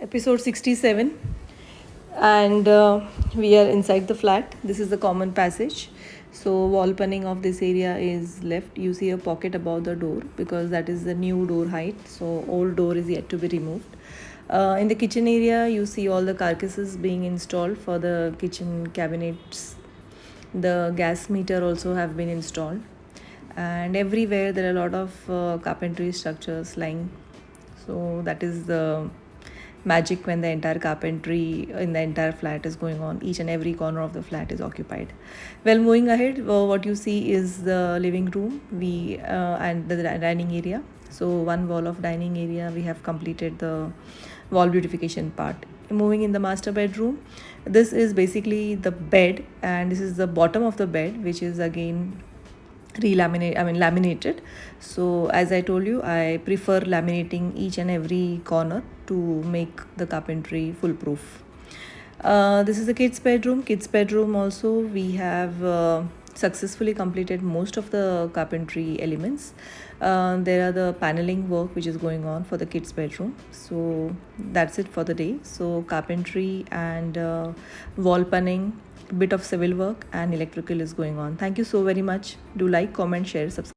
episode 67, and we are inside the flat. This is the common passage. So wall panning of this area is left. You see a pocket above the door because that is the new door height. So old door is yet to be removed. In the kitchen area, you see all the carcasses being installed for the kitchen cabinets. The gas meter also have been installed, and everywhere there are a lot of carpentry structures lying. So that is the magic when the entire carpentry in the entire flat is going on. Each and every corner of the flat is occupied. Well, moving ahead, what you see is the living room and the dining area. So one wall of dining area we have completed the wall beautification part. Moving in the master bedroom, this is basically the bed, and this is the bottom of the bed, which is again laminated. So as I told you, I prefer laminating each and every corner to make the carpentry foolproof. This is the kids bedroom also we have successfully completed most of the carpentry elements. There are the paneling work which is going on for the kids bedroom. So that's it for the day. So carpentry and wall panning, bit of civil work and electrical is going on. Thank you so very much. Do like, comment, share, subscribe.